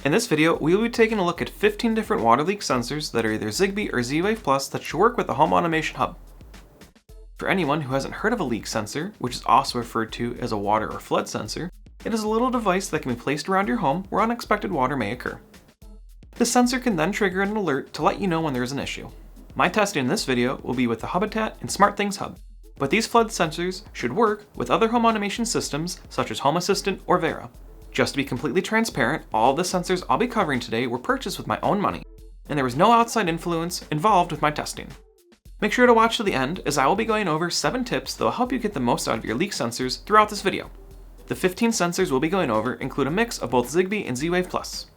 In this video, we will be taking a look at 15 different water leak sensors that are either Zigbee or Z-Wave Plus that should work with the Home Automation Hub. For anyone who hasn't heard of a leak sensor, which is also referred to as a water or flood sensor, it is a little device that can be placed around your home where unexpected water may occur. The sensor can then trigger an alert to let you know when there is an issue. My testing in this video will be with the Hubitat and SmartThings Hub, but these flood sensors should work with other home automation systems such as Home Assistant or Vera. Just to be completely transparent, all of the sensors I'll be covering today were purchased with my own money, and there was no outside influence involved with my testing. Make sure to watch to the end, as I will be going over 7 tips that will help you get the most out of your leak sensors throughout this video. The 15 sensors we'll be going over include a mix of both Zigbee and Z-Wave Plus.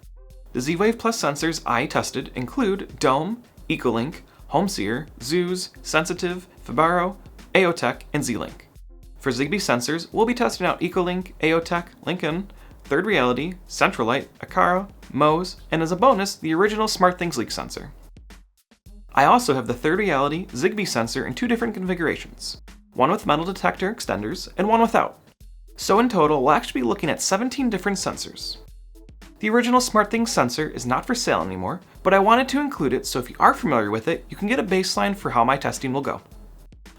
The Z-Wave Plus sensors I tested include Dome, Ecolink, HomeSeer, Zeus, Sensitive, Fibaro, Aeotech, and Z-Link. For Zigbee sensors, we'll be testing out Ecolink, Aeotech, Lincoln, Third Reality, Centralite, Akara, Mose, and as a bonus, the original SmartThings leak sensor. I also have the Third Reality Zigbee sensor in 2 different configurations, one with metal detector extenders and one without. So in total, we'll actually be looking at 17 different sensors. The original SmartThings sensor is not for sale anymore, but I wanted to include it so if you are familiar with it, you can get a baseline for how my testing will go.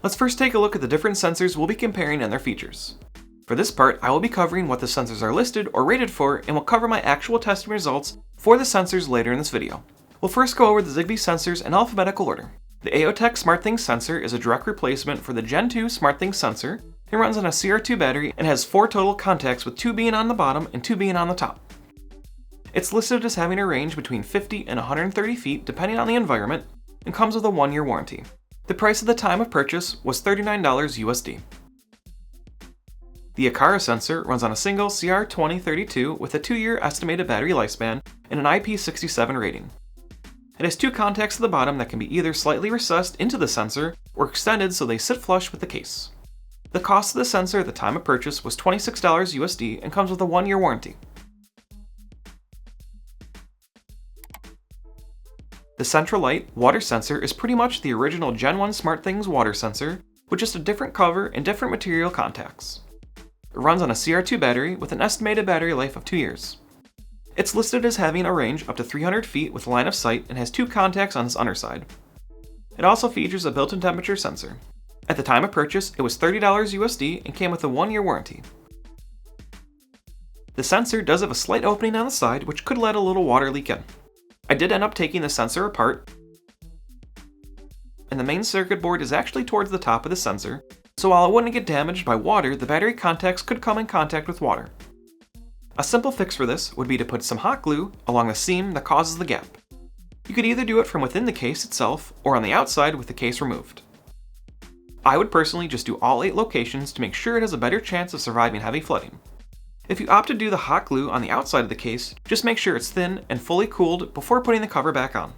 Let's first take a look at the different sensors we'll be comparing and their features. For this part, I will be covering what the sensors are listed or rated for, and will cover my actual testing results for the sensors later in this video. We'll first go over the Zigbee sensors in alphabetical order. The Aeotech SmartThings sensor is a direct replacement for the Gen 2 SmartThings sensor. It runs on a CR2 battery and has 4 total contacts, with 2 being on the bottom and 2 being on the top. It's listed as having a range between 50 and 130 feet depending on the environment, and comes with a 1-year warranty. The price at the time of purchase was $39 USD. The Akara sensor runs on a single CR2032 with a 2-year estimated battery lifespan and an IP67 rating. It has 2 contacts at the bottom that can be either slightly recessed into the sensor or extended so they sit flush with the case. The cost of the sensor at the time of purchase was $26 USD and comes with a 1-year warranty. The Centralite water sensor is pretty much the original Gen 1 SmartThings water sensor, with just a different cover and different material contacts. It runs on a CR2 battery with an estimated battery life of 2 years. It's listed as having a range up to 300 feet with line of sight and has 2 contacts on its underside. It also features a built-in temperature sensor. At the time of purchase, it was $30 USD and came with a 1-year warranty. The sensor does have a slight opening on the side which could let a little water leak in. I did end up taking the sensor apart, and the main circuit board is actually towards the top of the sensor, so while it wouldn't get damaged by water, the battery contacts could come in contact with water. A simple fix for this would be to put some hot glue along the seam that causes the gap. You could either do it from within the case itself or on the outside with the case removed. I would personally just do all 8 locations to make sure it has a better chance of surviving heavy flooding. If you opt to do the hot glue on the outside of the case, just make sure it's thin and fully cooled before putting the cover back on.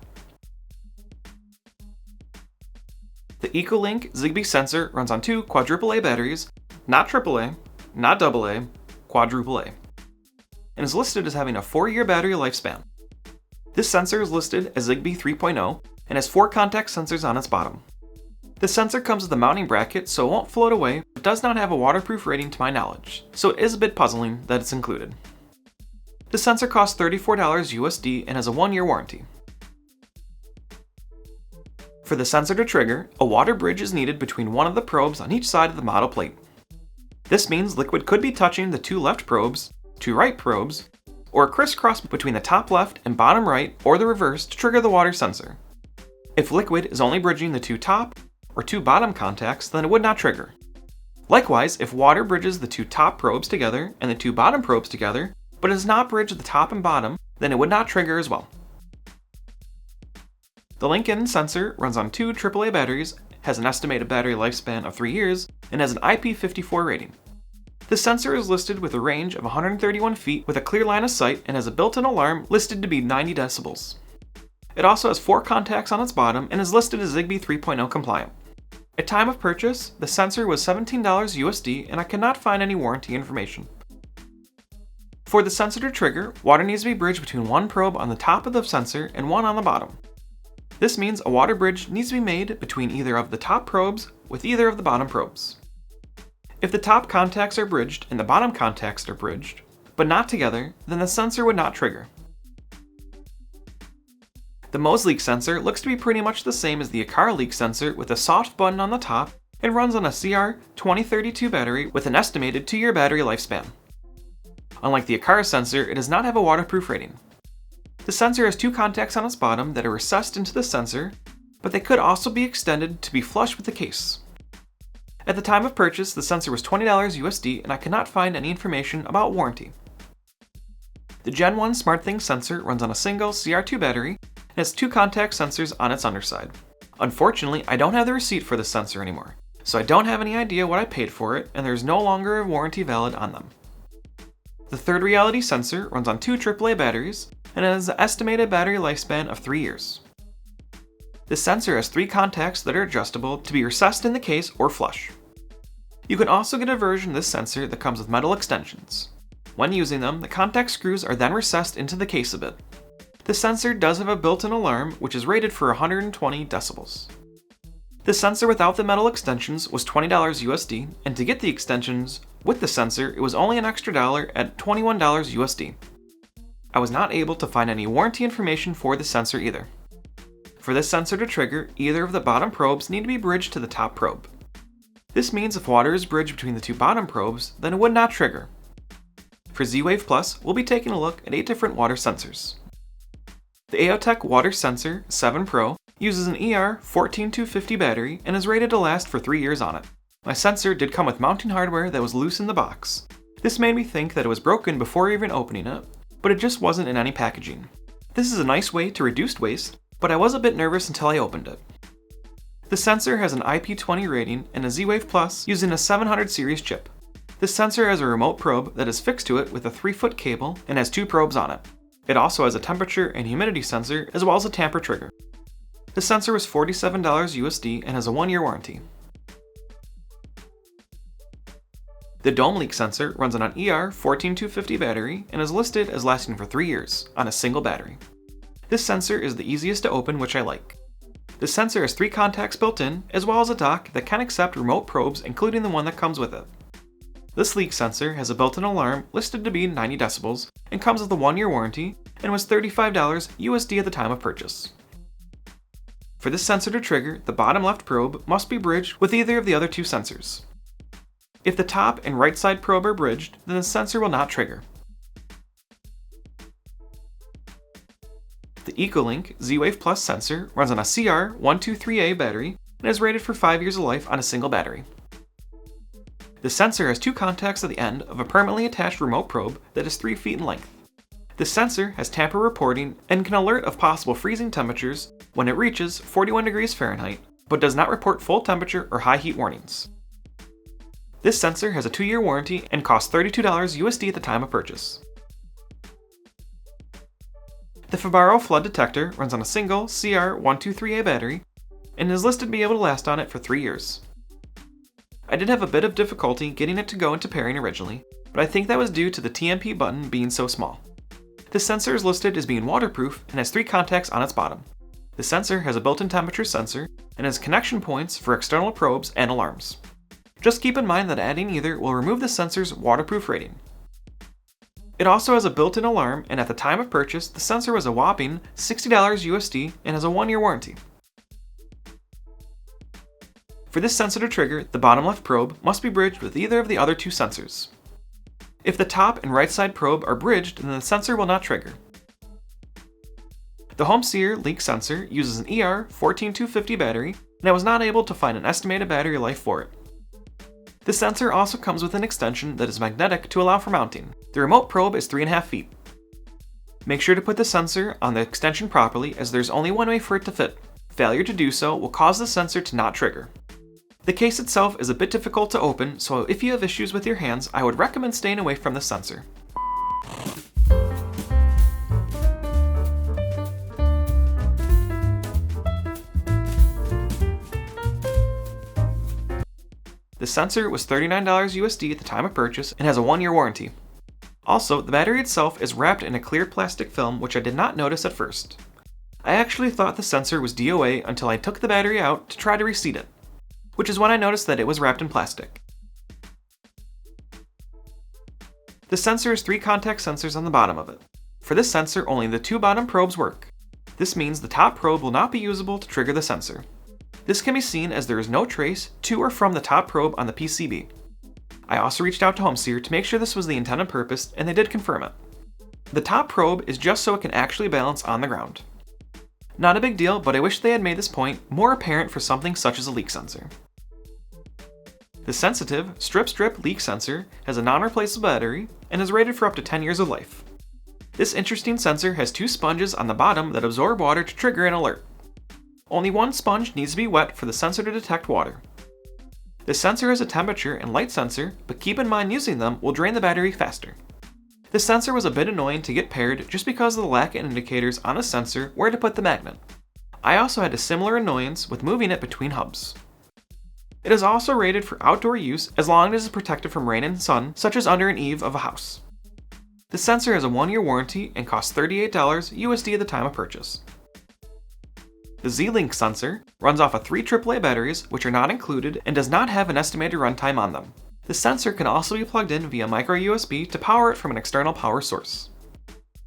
The Ecolink Zigbee sensor runs on 2 quadruple A batteries, not AAA, not AA, quadruple A, and is listed as having a 4-year battery lifespan. This sensor is listed as Zigbee 3.0 and has 4 contact sensors on its bottom. The sensor comes with a mounting bracket so it won't float away, but does not have a waterproof rating to my knowledge, so it is a bit puzzling that it's included. The sensor costs $34 USD and has a 1-year warranty. For the sensor to trigger, a water bridge is needed between one of the probes on each side of the model plate. This means liquid could be touching the 2 left probes, 2 right probes, or a crisscross between the top left and bottom right, or the reverse to trigger the water sensor. If liquid is only bridging the 2 top or 2 bottom contacts, then it would not trigger. Likewise, if water bridges the 2 top probes together and the 2 bottom probes together, but does not bridge the top and bottom, then it would not trigger as well. The Lincoln sensor runs on 2 AAA batteries, has an estimated battery lifespan of 3 years, and has an IP54 rating. The sensor is listed with a range of 131 feet with a clear line of sight and has a built-in alarm listed to be 90 decibels. It also has 4 contacts on its bottom and is listed as Zigbee 3.0 compliant. At time of purchase, the sensor was $17 USD and I cannot find any warranty information. For the sensor to trigger, water needs to be bridged between 1 probe on the top of the sensor and 1 on the bottom. This means a water bridge needs to be made between either of the top probes with either of the bottom probes. If the top contacts are bridged and the bottom contacts are bridged, but not together, then the sensor would not trigger. The Mohs leak sensor looks to be pretty much the same as the Aqara leak sensor with a soft button on the top and runs on a CR2032 battery with an estimated 2-year battery lifespan. Unlike the Aqara sensor, it does not have a waterproof rating. The sensor has 2 contacts on its bottom that are recessed into the sensor, but they could also be extended to be flush with the case. At the time of purchase, the sensor was $20 USD and I could not find any information about warranty. The Gen1 SmartThings sensor runs on a single CR2 battery and has 2 contact sensors on its underside. Unfortunately, I don't have the receipt for this sensor anymore, so I don't have any idea what I paid for it and there's no longer a warranty valid on them. The third reality sensor runs on 2 AAA batteries and has an estimated battery lifespan of 3 years. The sensor has 3 contacts that are adjustable to be recessed in the case or flush. You can also get a version of this sensor that comes with metal extensions. When using them, the contact screws are then recessed into the case a bit. The sensor does have a built-in alarm, which is rated for 120 decibels. The sensor without the metal extensions was $20 USD, and to get the extensions with the sensor, it was only an extra dollar at $21 USD. I was not able to find any warranty information for the sensor either. For this sensor to trigger, either of the bottom probes need to be bridged to the top probe. This means if water is bridged between the 2 bottom probes, then it would not trigger. For Z-Wave Plus, we'll be taking a look at 8 different water sensors. The AOTech Water Sensor 7 Pro uses an ER14250 battery and is rated to last for 3 years on it. My sensor did come with mounting hardware that was loose in the box. This made me think that it was broken before even opening it, but it just wasn't in any packaging. This is a nice way to reduce waste, but I was a bit nervous until I opened it. The sensor has an IP20 rating and a Z-Wave Plus using a 700 series chip. This sensor has a remote probe that is fixed to it with a 3-foot cable and has 2 probes on it. It also has a temperature and humidity sensor as well as a tamper trigger. The sensor was $47 USD and has a 1-year warranty. The Dome leak sensor runs on an ER14250 battery and is listed as lasting for 3 years on a single battery. This sensor is the easiest to open, which I like. The sensor has 3 contacts built in, as well as a dock that can accept remote probes, including the one that comes with it. This leak sensor has a built-in alarm listed to be 90 decibels and comes with a 1-year warranty and was $35 USD at the time of purchase. For this sensor to trigger, the bottom left probe must be bridged with either of the other 2 sensors. If the top and right side probe are bridged, then the sensor will not trigger. The EcoLink Z-Wave Plus sensor runs on a CR123A battery and is rated for 5 years of life on a single battery. The sensor has 2 contacts at the end of a permanently attached remote probe that is 3 feet in length. The sensor has tamper reporting and can alert of possible freezing temperatures when it reaches 41 degrees Fahrenheit, but does not report full temperature or high heat warnings. This sensor has a 2-year warranty and costs $32 USD at the time of purchase. The Fabaro flood detector runs on a single CR123A battery and is listed to be able to last on it for 3 years. I did have a bit of difficulty getting it to go into pairing originally, but I think that was due to the TMP button being so small. The sensor is listed as being waterproof and has 3 contacts on its bottom. The sensor has a built-in temperature sensor and has connection points for external probes and alarms. Just keep in mind that adding either will remove the sensor's waterproof rating. It also has a built-in alarm, and at the time of purchase, the sensor was a whopping $60 USD and has a 1-year warranty. For this sensor to trigger, the bottom left probe must be bridged with either of the other 2 sensors. If the top and right side probe are bridged, then the sensor will not trigger. The Home Seer leak sensor uses an ER14250 battery, and I was not able to find an estimated battery life for it. The sensor also comes with an extension that is magnetic to allow for mounting. The remote probe is 3.5 feet. Make sure to put the sensor on the extension properly, as there's only one way for it to fit. Failure to do so will cause the sensor to not trigger. The case itself is a bit difficult to open, so if you have issues with your hands, I would recommend staying away from the sensor. The sensor was $39 USD at the time of purchase and has a 1-year warranty. Also, the battery itself is wrapped in a clear plastic film, which I did not notice at first. I actually thought the sensor was DOA until I took the battery out to try to reseat it, which is when I noticed that it was wrapped in plastic. The sensor has 3 contact sensors on the bottom of it. For this sensor, only the 2 bottom probes work. This means the top probe will not be usable to trigger the sensor. This can be seen as there is no trace to or from the top probe on the PCB. I also reached out to HomeSeer to make sure this was the intended purpose, and they did confirm it. The top probe is just so it can actually balance on the ground. Not a big deal, but I wish they had made this point more apparent for something such as a leak sensor. The sensitive strip leak sensor has a non-replaceable battery and is rated for up to 10 years of life. This interesting sensor has two sponges on the bottom that absorb water to trigger an alert. Only one sponge needs to be wet for the sensor to detect water. The sensor has a temperature and light sensor, but keep in mind using them will drain the battery faster. This sensor was a bit annoying to get paired just because of the lack of indicators on the sensor where to put the magnet. I also had a similar annoyance with moving it between hubs. It is also rated for outdoor use as long as it is protected from rain and sun, such as under an eave of a house. The sensor has a 1-year warranty and costs $38 USD at the time of purchase. The Z-Link sensor runs off of 3 AAA batteries, which are not included and does not have an estimated runtime on them. The sensor can also be plugged in via micro USB to power it from an external power source.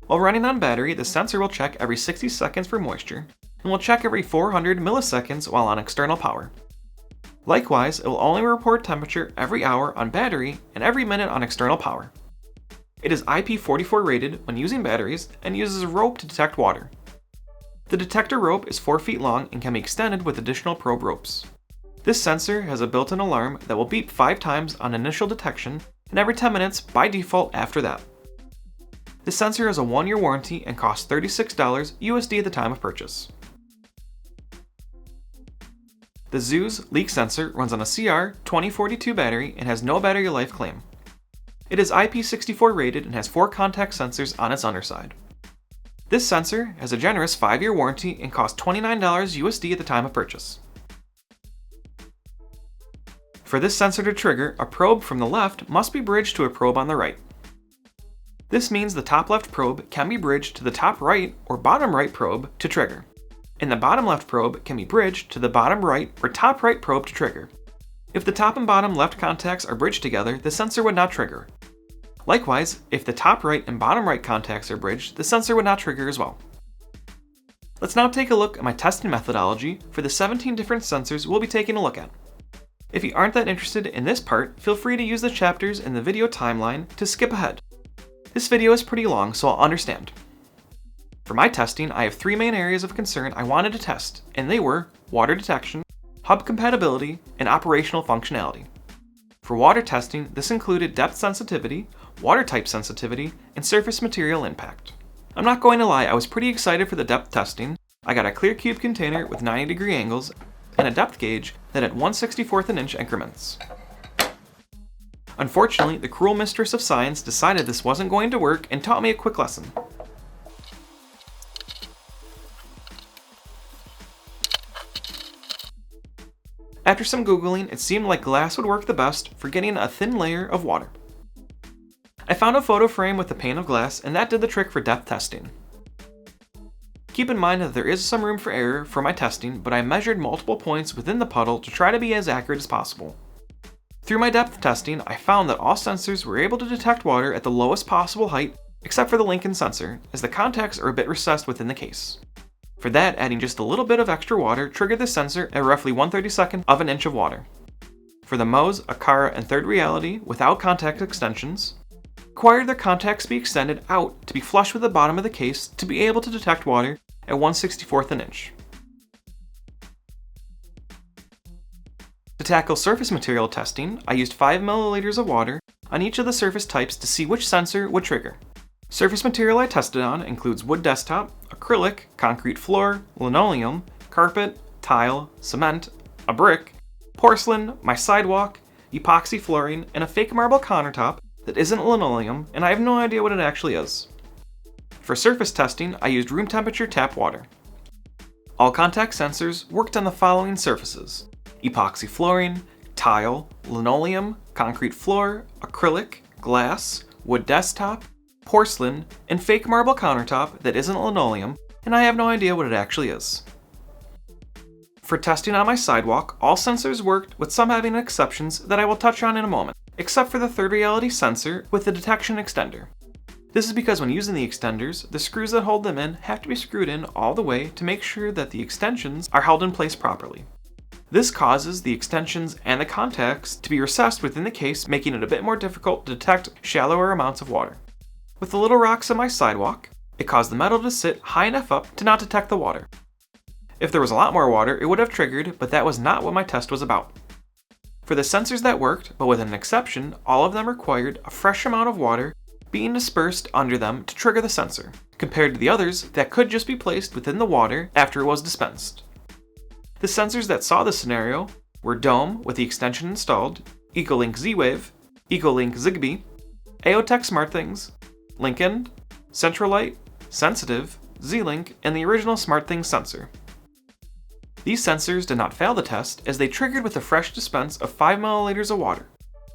While running on battery, the sensor will check every 60 seconds for moisture and will check every 400 milliseconds while on external power. Likewise, it will only report temperature every hour on battery and every minute on external power. It is IP44 rated when using batteries and uses a rope to detect water. The detector rope is 4 feet long and can be extended with additional probe ropes. This sensor has a built-in alarm that will beep 5 times on initial detection and every 10 minutes by default after that. The sensor has a 1-year warranty and costs $36 USD at the time of purchase. The Zooz leak sensor runs on a CR2042 battery and has no battery life claim. It is IP64 rated and has 4 contact sensors on its underside. This sensor has a generous 5-year warranty and costs $29 USD at the time of purchase. For this sensor to trigger, a probe from the left must be bridged to a probe on the right. This means the top left probe can be bridged to the top right or bottom right probe to trigger, and the bottom left probe can be bridged to the bottom right or top right probe to trigger. If the top and bottom left contacts are bridged together, the sensor would not trigger. Likewise, if the top right and bottom right contacts are bridged, the sensor would not trigger as well. Let's now take a look at my testing methodology for the 17 different sensors we'll be taking a look at. If you aren't that interested in this part, feel free to use the chapters in the video timeline to skip ahead. This video is pretty long, so I'll understand. For my testing, I have 3 main areas of concern I wanted to test, and they were water detection, hub compatibility, and operational functionality. For water testing, this included depth sensitivity, water type sensitivity, and surface material impact. I'm not going to lie, I was pretty excited for the depth testing. I got a clear cube container with 90-degree angles and a depth gauge that had 1/64 an inch increments. Unfortunately, the cruel mistress of science decided this wasn't going to work and taught me a quick lesson. After some Googling, it seemed like glass would work the best for getting a thin layer of water. I found a photo frame with a pane of glass, and that did the trick for depth testing. Keep in mind that there is some room for error for my testing, but I measured multiple points within the puddle to try to be as accurate as possible. Through my depth testing, I found that all sensors were able to detect water at the lowest possible height, except for the Lincoln sensor, as the contacts are a bit recessed within the case. For that, adding just a little bit of extra water triggered the sensor at roughly 1/32 of an inch of water. For the Moz, Akara, and Third Reality, without contact extensions, required their contacts be extended out to be flush with the bottom of the case to be able to detect water at 1/64 an inch. To tackle surface material testing, I used 5 milliliters of water on each of the surface types to see which sensor would trigger. Surface material I tested on includes wood desktop, acrylic, concrete floor, linoleum, carpet, tile, cement, a brick, porcelain, my sidewalk, epoxy flooring, and a fake marble countertop that isn't linoleum, and I have no idea what it actually is. For surface testing, I used room temperature tap water. All contact sensors worked on the following surfaces: epoxy flooring, tile, linoleum, concrete floor, acrylic, glass, wood desktop, porcelain, and fake marble countertop that isn't linoleum, and I have no idea what it actually is. For testing on my sidewalk, all sensors worked, with some having exceptions that I will touch on in a moment, except for the Third Reality sensor with the detection extender. This is because when using the extenders, the screws that hold them in have to be screwed in all the way to make sure that the extensions are held in place properly. This causes the extensions and the contacts to be recessed within the case, making it a bit more difficult to detect shallower amounts of water. With the little rocks on my sidewalk, it caused the metal to sit high enough up to not detect the water. If there was a lot more water, it would have triggered, but that was not what my test was about. For the sensors that worked, but with an exception, all of them required a fresh amount of water being dispersed under them to trigger the sensor, compared to the others that could just be placed within the water after it was dispensed. The sensors that saw this scenario were Dome with the extension installed, EcoLink Z-Wave, EcoLink Zigbee, AOTech SmartThings, Lincoln, Centralite, Sensitive, Z-Link, and the original SmartThings sensor. These sensors did not fail the test as they triggered with a fresh dispense of 5 milliliters of water.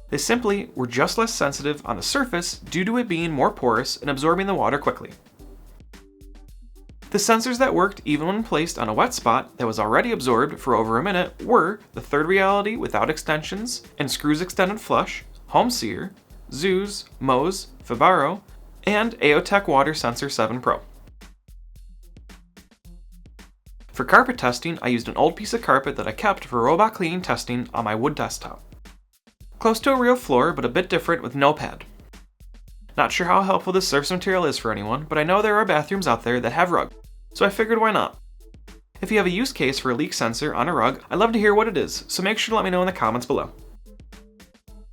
They simply were just less sensitive on the surface due to it being more porous and absorbing the water quickly. The sensors that worked even when placed on a wet spot that was already absorbed for over a minute were the Third Reality without extensions and screws extended flush, Home Seer, Zeus, Mose, Fibaro, and AOTech Water Sensor 7 Pro. For carpet testing, I used an old piece of carpet that I kept for robot cleaning testing on my wood desktop. Close to a real floor, but a bit different with no pad. Not sure how helpful this surface material is for anyone, but I know there are bathrooms out there that have rug, so I figured why not. If you have a use case for a leak sensor on a rug, I'd love to hear what it is, so make sure to let me know in the comments below.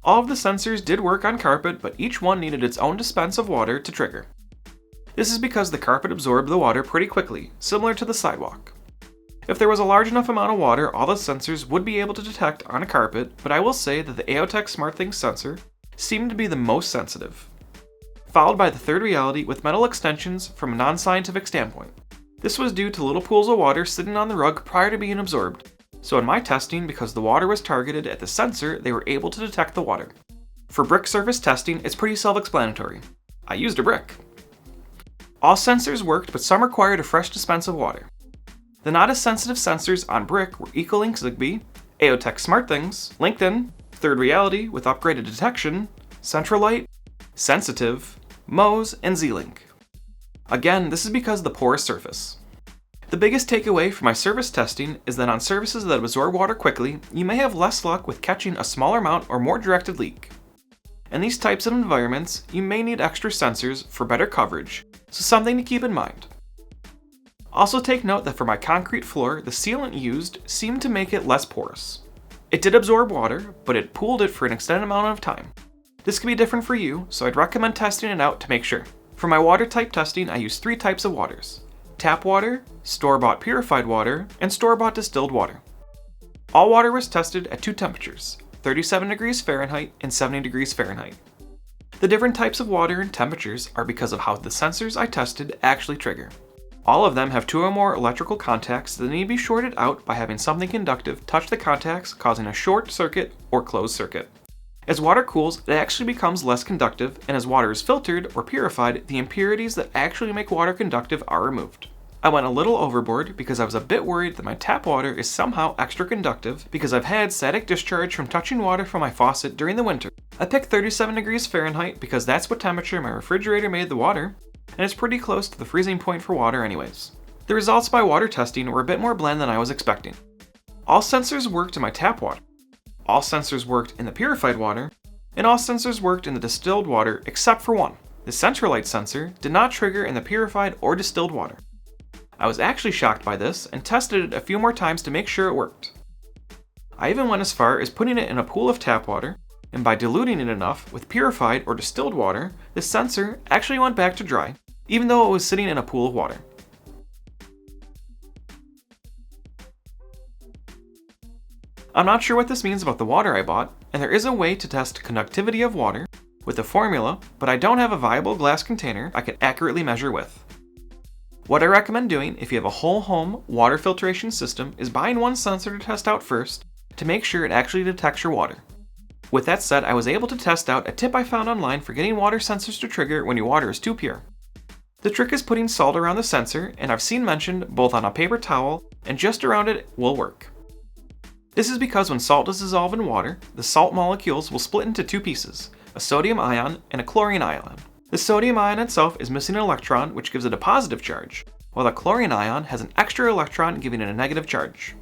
All of the sensors did work on carpet, but each one needed its own dispense of water to trigger. This is because the carpet absorbed the water pretty quickly, similar to the sidewalk. If there was a large enough amount of water, all the sensors would be able to detect on a carpet, but I will say that the AOTech SmartThings sensor seemed to be the most sensitive, followed by the Third Reality with metal extensions from a non-scientific standpoint. This was due to little pools of water sitting on the rug prior to being absorbed, so in my testing, because the water was targeted at the sensor, they were able to detect the water. For brick surface testing, it's pretty self-explanatory. I used a brick. All sensors worked, but some required a fresh dispense of water. The not as sensitive sensors on brick were EcoLink Zigbee, AOTech SmartThings, LinkedIn, Third Reality with upgraded detection, Centralite, Sensitive, Mose, and Z-Link. Again, this is because of the porous surface. The biggest takeaway from my surface testing is that on surfaces that absorb water quickly, you may have less luck with catching a smaller amount or more directed leak. In these types of environments, you may need extra sensors for better coverage, so something to keep in mind. Also take note that for my concrete floor, the sealant used seemed to make it less porous. It did absorb water, but it pooled it for an extended amount of time. This could be different for you, so I'd recommend testing it out to make sure. For my water type testing, I use 3 types of waters: tap water, store-bought purified water, and store-bought distilled water. All water was tested at 2 temperatures, 37 degrees Fahrenheit and 70 degrees Fahrenheit. The different types of water and temperatures are because of how the sensors I tested actually trigger. All of them have 2 or more electrical contacts that need to be shorted out by having something conductive touch the contacts, causing a short circuit or closed circuit. As water cools, it actually becomes less conductive, and as water is filtered or purified, the impurities that actually make water conductive are removed. I went a little overboard because I was a bit worried that my tap water is somehow extra conductive because I've had static discharge from touching water from my faucet during the winter. I picked 37 degrees Fahrenheit because that's what temperature my refrigerator made the water, and it's pretty close to the freezing point for water anyways. The results by water testing were a bit more bland than I was expecting. All sensors worked in my tap water. All sensors worked in the purified water, and all sensors worked in the distilled water except for one. The Centralite sensor did not trigger in the purified or distilled water. I was actually shocked by this and tested it a few more times to make sure it worked. I even went as far as putting it in a pool of tap water, and by diluting it enough with purified or distilled water, the sensor actually went back to dry, even though it was sitting in a pool of water. I'm not sure what this means about the water I bought, and there is a way to test conductivity of water with a formula, but I don't have a viable glass container I can accurately measure with. What I recommend doing if you have a whole home water filtration system is buying one sensor to test out first to make sure it actually detects your water. With that said, I was able to test out a tip I found online for getting water sensors to trigger when your water is too pure. The trick is putting salt around the sensor, and I've seen mentioned both on a paper towel and just around it will work. This is because when salt is dissolved in water, the salt molecules will split into 2 pieces, a sodium ion and a chlorine ion. The sodium ion itself is missing an electron, which gives it a positive charge, while the chlorine ion has an extra electron giving it a negative charge.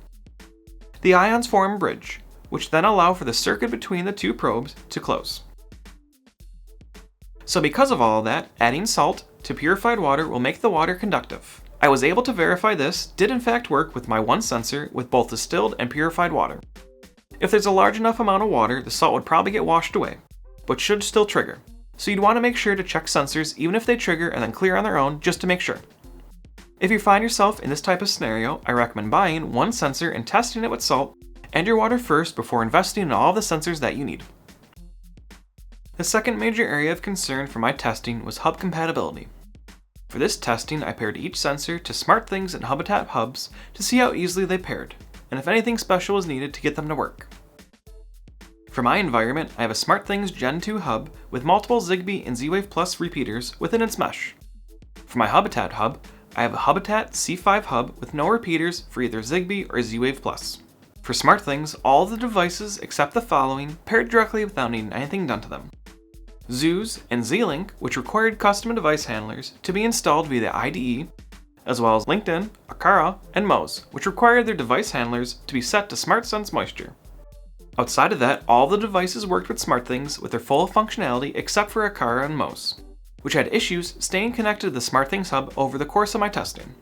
The ions form a bridge, which then allow for the circuit between the two probes to close. So because of all of that, adding salt to purified water will make the water conductive. I was able to verify this did in fact work with my one sensor with both distilled and purified water. If there's a large enough amount of water, the salt would probably get washed away, but should still trigger. So you'd want to make sure to check sensors even if they trigger and then clear on their own just to make sure. If you find yourself in this type of scenario, I recommend buying one sensor and testing it with salt and your water first before investing in all the sensors that you need. The second major area of concern for my testing was hub compatibility. For this testing, I paired each sensor to SmartThings and Hubitat hubs to see how easily they paired, and if anything special was needed to get them to work. For my environment, I have a SmartThings Gen1 hub with multiple Zigbee and Z-Wave Plus repeaters within its mesh. For my Hubitat hub, I have a Hubitat C5 hub with no repeaters for either Zigbee or Z-Wave Plus. For SmartThings, all of the devices except the following paired directly without needing anything done to them. Zoos and Z-Link, which required custom device handlers to be installed via the IDE, as well as LinkedIn, Akara, and Moz, which required their device handlers to be set to SmartSense Moisture. Outside of that, all the devices worked with SmartThings with their full functionality except for Akara and Moz, which had issues staying connected to the SmartThings hub over the course of my testing.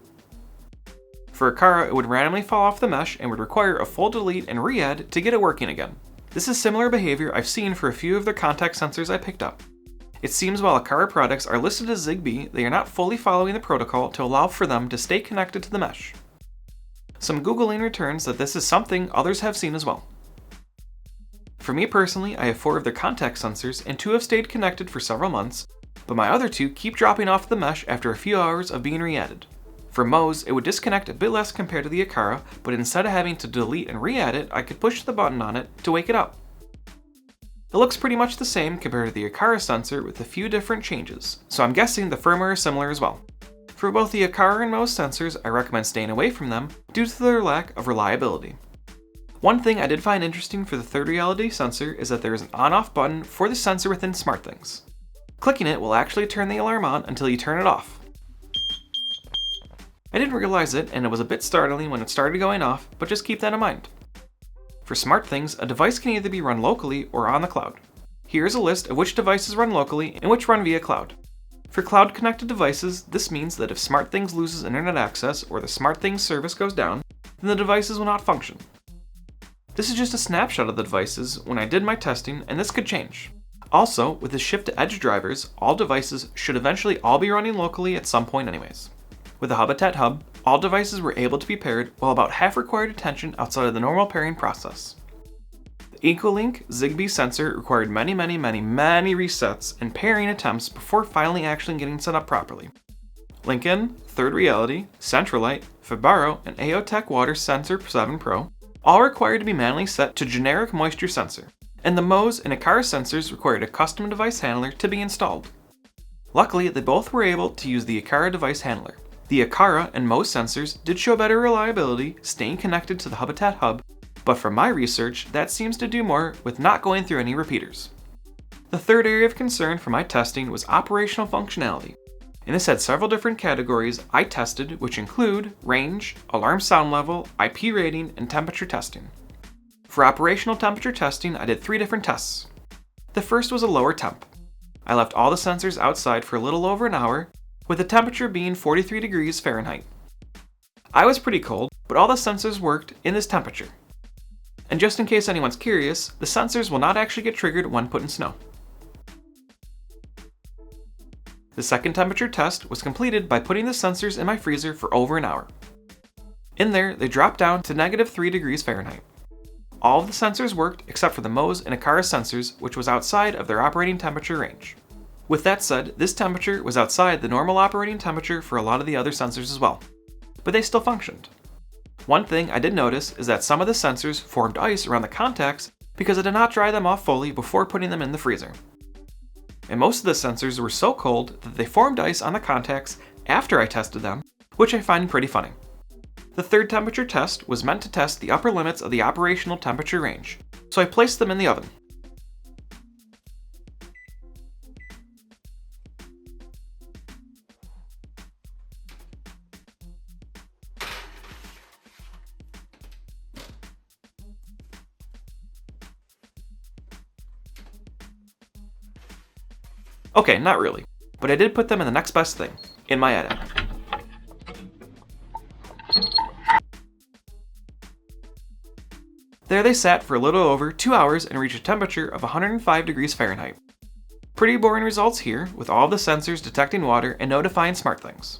For Akara, it would randomly fall off the mesh and would require a full delete and re-add to get it working again. This is similar behavior I've seen for a few of their contact sensors I picked up. It seems while Akara products are listed as Zigbee, they are not fully following the protocol to allow for them to stay connected to the mesh. Some Googling returns that this is something others have seen as well. For me personally, I have 4 of their contact sensors and 2 have stayed connected for several months, but my other 2 keep dropping off the mesh after a few hours of being re-added. For Moz, it would disconnect a bit less compared to the Akara, but instead of having to delete and re-add it, I could push the button on it to wake it up. It looks pretty much the same compared to the Akara sensor with a few different changes, so I'm guessing the firmware is similar as well. For both the Akara and Moz sensors, I recommend staying away from them due to their lack of reliability. One thing I did find interesting for the third reality sensor is that there is an on-off button for the sensor within SmartThings. Clicking it will actually turn the alarm on until you turn it off. I didn't realize it, and it was a bit startling when it started going off, but just keep that in mind. For SmartThings, a device can either be run locally or on the cloud. Here's a list of which devices run locally and which run via cloud. For cloud-connected devices, this means that if SmartThings loses internet access or the SmartThings service goes down, then the devices will not function. This is just a snapshot of the devices when I did my testing, and this could change. Also, with the shift to edge drivers, all devices should eventually all be running locally at some point anyways. With the Hubitat hub, all devices were able to be paired while about half required attention outside of the normal pairing process. The EcoLink Zigbee sensor required many resets and pairing attempts before finally actually getting set up properly. Lincoln, Third Reality, Centralite, Fibaro, and AOTech Water Sensor 7 Pro all required to be manually set to generic moisture sensor, and the Moz and Akara sensors required a custom device handler to be installed. Luckily, they both were able to use the Akara device handler. The Akara and Moz sensors did show better reliability staying connected to the Hubitat hub, but from my research, that seems to do more with not going through any repeaters. The third area of concern for my testing was operational functionality, and this had several different categories I tested, which include range, alarm sound level, IP rating, and temperature testing. For operational temperature testing, I did 3 different tests. The first was a lower temp. I left all the sensors outside for a little over an hour, with the temperature being 43 degrees Fahrenheit. I was pretty cold, but all the sensors worked in this temperature. And just in case anyone's curious, the sensors will not actually get triggered when put in snow. The second temperature test was completed by putting the sensors in my freezer for over an hour. In there, they dropped down to -3 degrees Fahrenheit. All of the sensors worked except for the Moz and Akara sensors, which was outside of their operating temperature range. With that said, this temperature was outside the normal operating temperature for a lot of the other sensors as well, but they still functioned. One thing I did notice is that some of the sensors formed ice around the contacts because I did not dry them off fully before putting them in the freezer. And most of the sensors were so cold that they formed ice on the contacts after I tested them, which I find pretty funny. The third temperature test was meant to test the upper limits of the operational temperature range, so I placed them in the oven. Okay, not really, but I did put them in the next best thing, in my attic. There they sat for a little over 2 hours and reached a temperature of 105 degrees Fahrenheit. Pretty boring results here, with all of the sensors detecting water and notifying SmartThings.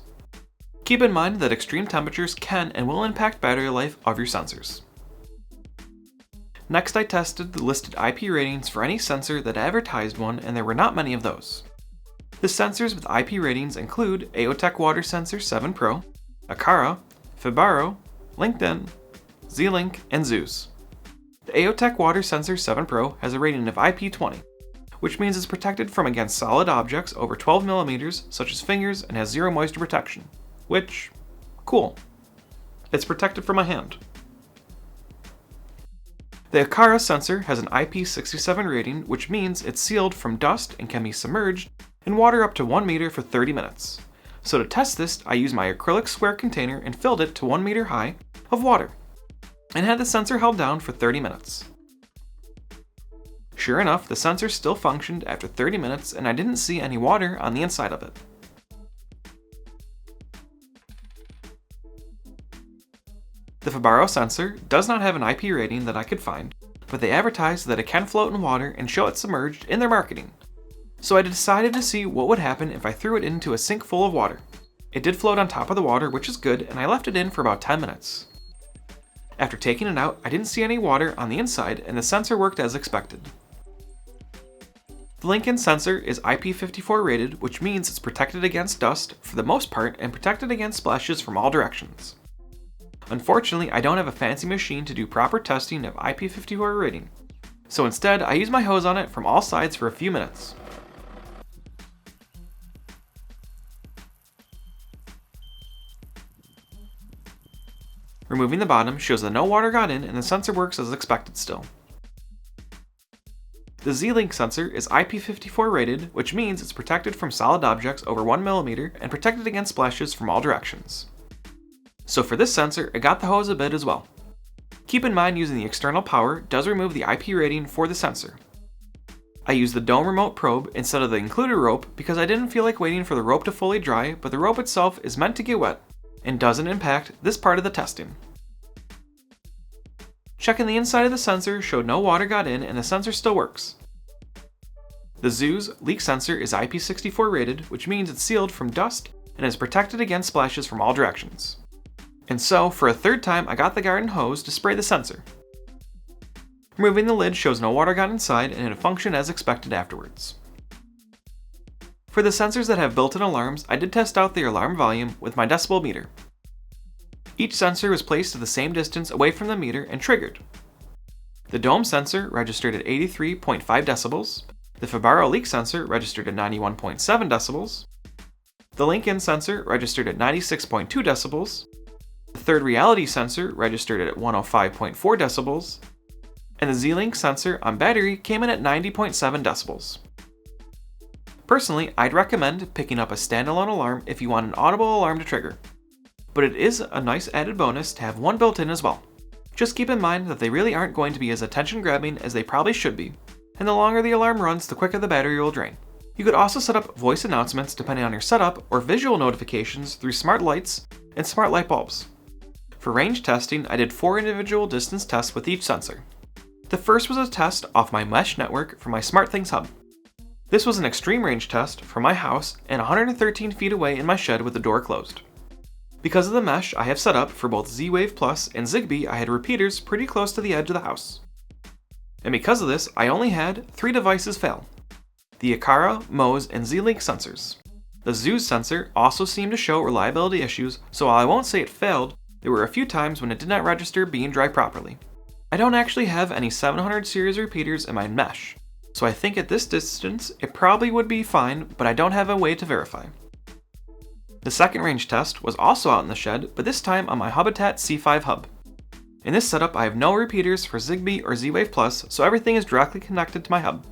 Keep in mind that extreme temperatures can and will impact battery life of your sensors. Next, I tested the listed IP ratings for any sensor that advertised one, and there were not many of those. The sensors with IP ratings include AOTech Water Sensor 7 Pro, Aqara, Fibaro, LinkedIn, Z-Link, and Zeus. The AOTech Water Sensor 7 Pro has a rating of IP20, which means it's protected from against solid objects over 12 millimeters, such as fingers, and has zero moisture protection. Which, cool. It's protected from my hand. The Aqara sensor has an IP67 rating, which means it's sealed from dust and can be submerged in water up to 1 meter for 30 minutes. So to test this, I used my acrylic square container and filled it to 1 meter high of water, and had the sensor held down for 30 minutes. Sure enough, the sensor still functioned after 30 minutes and I didn't see any water on the inside of it. The Fibaro sensor does not have an IP rating that I could find, but they advertise that it can float in water and show it submerged in their marketing. So I decided to see what would happen if I threw it into a sink full of water. It did float on top of the water, which is good, and I left it in for about 10 minutes. After taking it out, I didn't see any water on the inside and the sensor worked as expected. The LinkedIn sensor is IP54 rated, which means it's protected against dust for the most part and protected against splashes from all directions. Unfortunately, I don't have a fancy machine to do proper testing of IP54 rating, so instead I use my hose on it from all sides for a few minutes. Removing the bottom shows that no water got in and the sensor works as expected still. The Z-Link sensor is IP54 rated, which means it's protected from solid objects over 1 millimeter and protected against splashes from all directions. So for this sensor, I got the hose a bit as well. Keep in mind using the external power does remove the IP rating for the sensor. I used the dome remote probe instead of the included rope because I didn't feel like waiting for the rope to fully dry, but the rope itself is meant to get wet and doesn't impact this part of the testing. Checking the inside of the sensor showed no water got in and the sensor still works. The Zeus leak sensor is IP64 rated, which means it's sealed from dust and is protected against splashes from all directions. And so, for a third time, I got the garden hose to spray the sensor. Removing the lid shows no water got inside and it functioned as expected afterwards. For the sensors that have built-in alarms, I did test out the alarm volume with my decibel meter. Each sensor was placed at the same distance away from the meter and triggered. The dome sensor registered at 83.5 decibels, the Fibaro leak sensor registered at 91.7 decibels, the LinkedIn sensor registered at 96.2 decibels, the third reality sensor registered at 105.4 decibels, and the Z-Link sensor on battery came in at 90.7 decibels. Personally, I'd recommend picking up a standalone alarm if you want an audible alarm to trigger, but it is a nice added bonus to have one built in as well. Just keep in mind that they really aren't going to be as attention grabbing as they probably should be, and the longer the alarm runs, the quicker the battery will drain. You could also set up voice announcements depending on your setup or visual notifications through smart lights and smart light bulbs. For range testing, I did 4 individual distance tests with each sensor. The first was a test off my mesh network for my SmartThings hub. This was an extreme range test from my house and 113 feet away in my shed with the door closed. Because of the mesh I have set up for both Z-Wave Plus and Zigbee, I had repeaters pretty close to the edge of the house. And because of this, I only had 3 devices fail: the Aqara, Mose, and Z-Link sensors. The Zeus sensor also seemed to show reliability issues, so while I won't say it failed, there were a few times when it did not register being dry properly. I don't actually have any 700 series repeaters in my mesh, so I think at this distance it probably would be fine, but I don't have a way to verify. The second range test was also out in the shed, but this time on my Hubitat C5 hub. In this setup I have no repeaters for Zigbee or Z-Wave Plus, so everything is directly connected to my hub.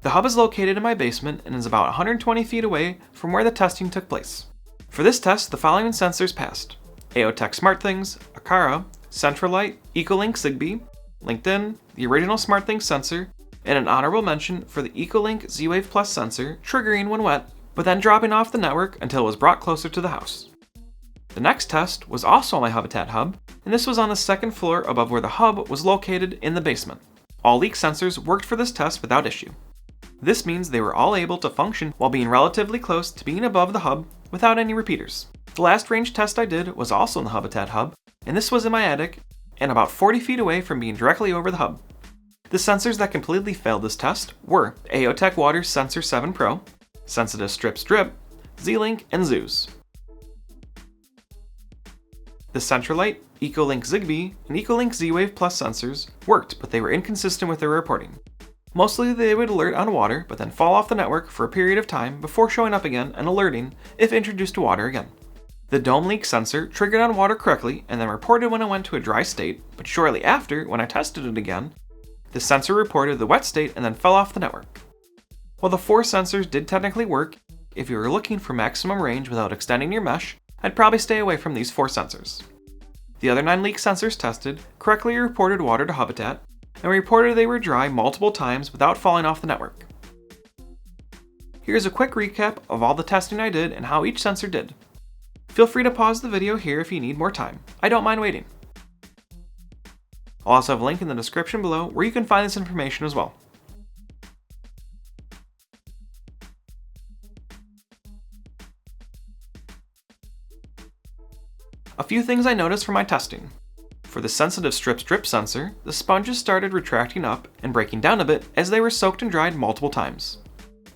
The hub is located in my basement and is about 120 feet away from where the testing took place. For this test, the following sensors passed: AOTech SmartThings, Aqara, Centralite, Ecolink Zigbee, LinkedIn, the original SmartThings sensor, And an honorable mention for the EcoLink Z-Wave Plus sensor triggering when wet, but then dropping off the network until it was brought closer to the house. The next test was also on my Hubitat hub, and this was on the second floor above where the hub was located in the basement. All leak sensors worked for this test without issue. This means they were all able to function while being relatively close to being above the hub without any repeaters. The last range test I did was also in the Hubitat hub, and this was in my attic and about 40 feet away from being directly over the hub. The sensors that completely failed this test were AOTech Water Sensor 7 Pro, Sensitive Strip Strip, Z-Link, and Zeus. The Centralite, EcoLink Zigbee, and EcoLink Z-Wave Plus sensors worked, but they were inconsistent with their reporting. Mostly they would alert on water, but then fall off the network for a period of time before showing up again and alerting if introduced to water again. The dome leak sensor triggered on water correctly and then reported when it went to a dry state, but shortly after, when I tested it again, the sensor reported the wet state and then fell off the network. While the 4 sensors did technically work, if you were looking for maximum range without extending your mesh, I'd probably stay away from these 4 sensors. The other 9 leak sensors tested correctly reported water to Hubitat and reported they were dry multiple times without falling off the network. Here's a quick recap of all the testing I did and how each sensor did. Feel free to pause the video here if you need more time. I don't mind waiting. I'll also have a link in the description below where you can find this information as well. A few things I noticed from my testing. For the sensitive strip strip sensor, the sponges started retracting up and breaking down a bit as they were soaked and dried multiple times.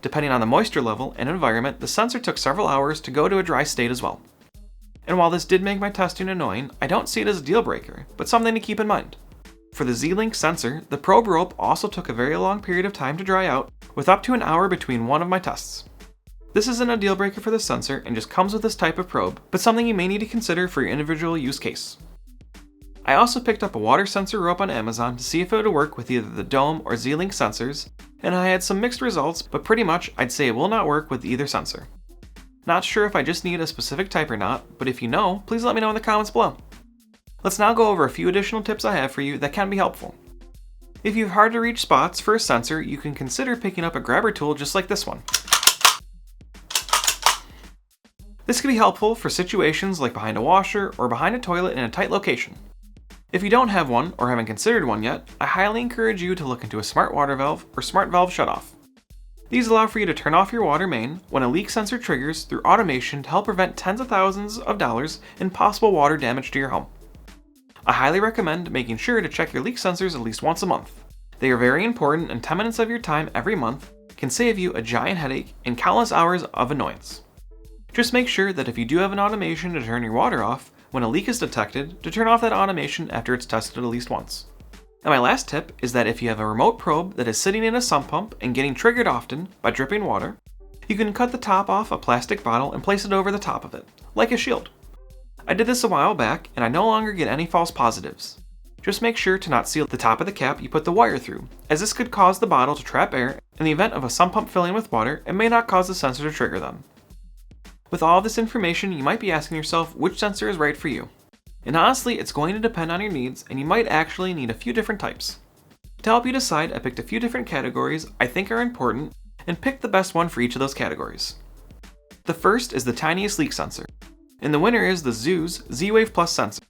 Depending on the moisture level and environment, the sensor took several hours to go to a dry state as well. And while this did make my testing annoying, I don't see it as a deal breaker, but something to keep in mind. For the Z-Link sensor, the probe rope also took a very long period of time to dry out, with up to an hour between one of my tests. This isn't a deal breaker for the sensor and just comes with this type of probe, but something you may need to consider for your individual use case. I also picked up a water sensor rope on Amazon to see if it would work with either the Dome or Z-Link sensors, and I had some mixed results, but pretty much I'd say it will not work with either sensor. Not sure if I just need a specific type or not, but if you know, please let me know in the comments below. Let's now go over a few additional tips I have for you that can be helpful. If you have hard to reach spots for a sensor, you can consider picking up a grabber tool just like this one. This can be helpful for situations like behind a washer or behind a toilet in a tight location. If you don't have one or haven't considered one yet, I highly encourage you to look into a smart water valve or smart valve shutoff. These allow for you to turn off your water main when a leak sensor triggers through automation to help prevent tens of thousands of dollars in possible water damage to your home. I highly recommend making sure to check your leak sensors at least once a month. They are very important, and 10 minutes of your time every month can save you a giant headache and countless hours of annoyance. Just make sure that if you do have an automation to turn your water off when a leak is detected, to turn off that automation after it's tested at least once. And my last tip is that if you have a remote probe that is sitting in a sump pump and getting triggered often by dripping water, you can cut the top off a plastic bottle and place it over the top of it, like a shield. I did this a while back and I no longer get any false positives. Just make sure to not seal the top of the cap you put the wire through, as this could cause the bottle to trap air in the event of a sump pump filling with water and may not cause the sensor to trigger them. With all of this information, you might be asking yourself which sensor is right for you. And honestly, it's going to depend on your needs, and you might actually need a few different types. To help you decide, I picked a few different categories I think are important, and picked the best one for each of those categories. The first is the tiniest leak sensor, and the winner is the Zeus Z-Wave Plus sensor.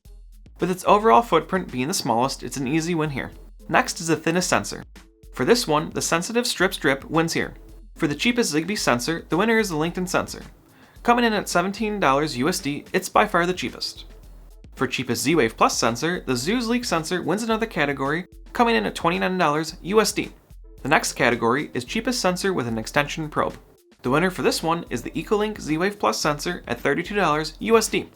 With its overall footprint being the smallest, it's an easy win here. Next is the thinnest sensor. For this one, the sensitive strip strip wins here. For the cheapest Zigbee sensor, the winner is the LinkedIn sensor. Coming in at $17 USD, it's by far the cheapest. For cheapest Z-Wave Plus sensor, the Zeus leak sensor wins another category, coming in at $29 USD. The next category is cheapest sensor with an extension probe. The winner for this one is the EcoLink Z-Wave Plus sensor at $32 USD.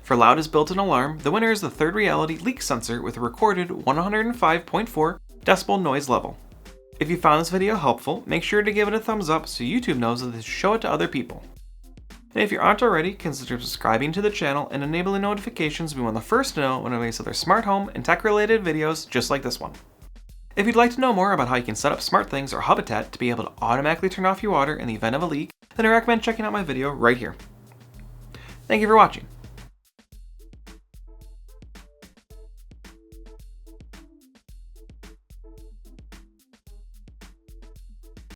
For loudest built-in alarm, the winner is the Third Reality leak sensor with a recorded 105.4 decibel noise level. If you found this video helpful, make sure to give it a thumbs up so YouTube knows that to show it to other people. And if you aren't already, consider subscribing to the channel and enabling notifications to be one of the first to know when I release other smart home and tech related videos just like this one. If you'd like to know more about how you can set up SmartThings or Hubitat to be able to automatically turn off your water in the event of a leak, then I recommend checking out my video right here. Thank you for watching.